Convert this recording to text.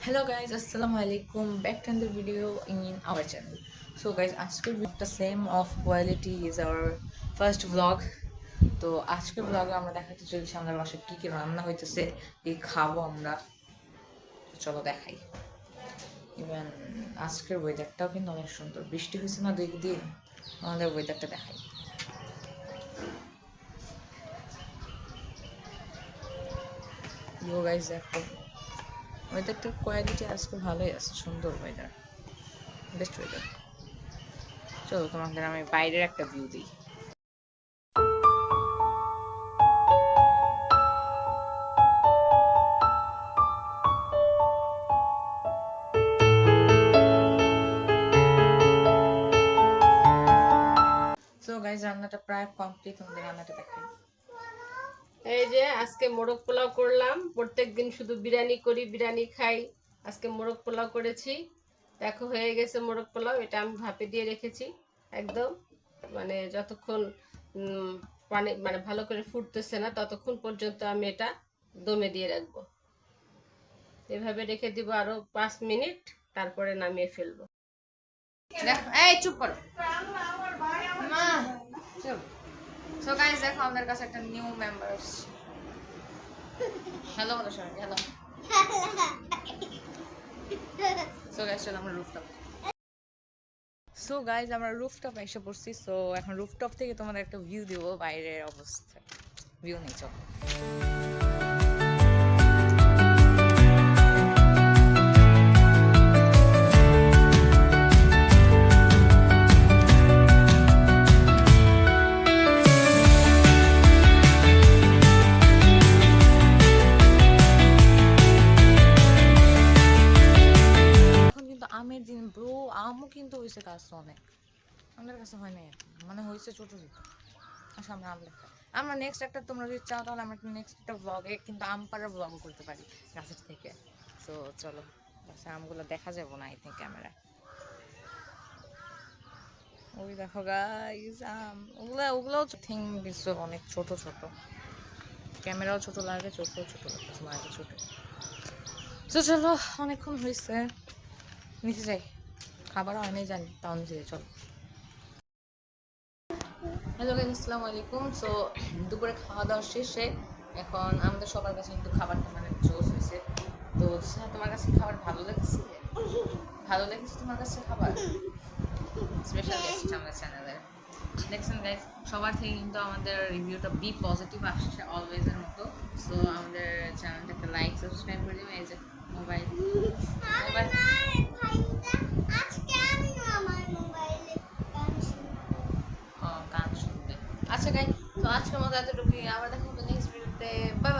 Hello guys, assalamu alaikum. Back to another video in our channel. So guys, আজকের the same of quality is our first vlog. তো আজকের vlog-এ আমরা দেখাতে চলেছি আমাদের বাসায় কি কি রান্না হইতেছে, কি খাবো আমরা। চলো দেখাই। ইভেন আজকের ওয়েদারটাও কিন্তু অনেক সুন্দর, বৃষ্টি হয়েছে না 2 দিন, আমাদের ওয়েদারটা দেখাই। ইয়ো গাইস দেখো, ওয়েদারটার কোয়ালিটি আজকে ভালোই আছে, সুন্দর ওয়েদার, বেস্ট ওয়েদার। চলো তোমাদের আমি বাইরের একটা ভিউ দিই। সো গাইস, রান্নাটা প্রায় কমপ্লিট, তোমাদের রান্নাটা দেখাই। এই যে আজকে মোরগ পোলাও করলাম। প্রত্যেকদিন শুধু বিরিয়ানি করি, বিরিয়ানি খাই। আজকে মোরগ পোলাও করেছি। দেখো হয়ে গেছে মোরগ পোলাও। এটা আমি ভাপে দিয়ে রেখেছি একদম, মানে যতক্ষণ পানি মানে ভালো করে ফুটতেছে না ততক্ষণ পর্যন্ত আমি এটা দমে দিয়ে রাখবো। এভাবে রেখে দিব আরো 5 মিনিট, তারপরে নামিয়ে ফেলবো। এই চুপ করো মা, চুপ। সো গাইস দেখো, আমাদের কাছে একটা নিউ মেম্বার আসছে। হ্যালো বলো সবাই, হ্যালো। সো গাইস চলো আমরা রুফটপ। সো গাইস আমরা রুফটপ এসে পড়ছি। সো এখন রুফটপ থেকে তোমাদের একটা ভিউ দিব বাইরের অবস্থা। ভিউ নেই, চলো। আমের দিন ব্রো, আমও কিন্তু হয়েছে গাছ অনেক, আমাদের কাছে হয় নাই এখন, মানে হয়েছে ছোট ছোট। আচ্ছা আমরা আম দেখা, আমরা নেক্সট একটা, তোমরা যদি চাও তাহলে আমরা নেক্সট একটা ব্লগে কিন্তু আম পাড়ার ব্লগ করতে পারি গাছের থেকে। তো চলো, গাছে আমগুলো দেখা যাবো না আই থিঙ্ক ক্যামেরায়। ওই দেখো গাইস আম, ওগুলোও থিং দিস অনেক ছোট ছোট, ক্যামেরাও ছোট লাগে, চোখও ছোট লাগে, মাঝে ছোট। তো চলো, অনেকক্ষণ হয়েছে, নিচে যাই, খাবার হয় নাই জানি, তাও নিচে যাই, চলো। হ্যালো গাইস, আসসালামু আলাইকুম। সো দুপুরে খাওয়া দাওয়া শেষে এখন আমাদের সবার কাছে কিন্তু খাবারটা মানে জোস হয়েছে। তো তোমার কাছে খাবার ভালো লেগেছে? ভালো লেগেছে তোমার কাছে খাবার? স্পেশাল গেস্ট আমাদের চ্যানেলে দেখছেন গাইস, সবার থেকে কিন্তু আমাদের রিভিউটা বি পজিটিভ আসছে অলওয়েজ এর মতো। সো আমাদের চ্যানেলটাকে লাইক সাবস্ক্রাইব করে দিবেন। এই যে মোবাইল মোবাইল গান শুনবে। আচ্ছা গাইস, তো আজকের মতো এতটুকুই, আবার দেখা হবে নেক্সট ভিডিওতে। Bye bye.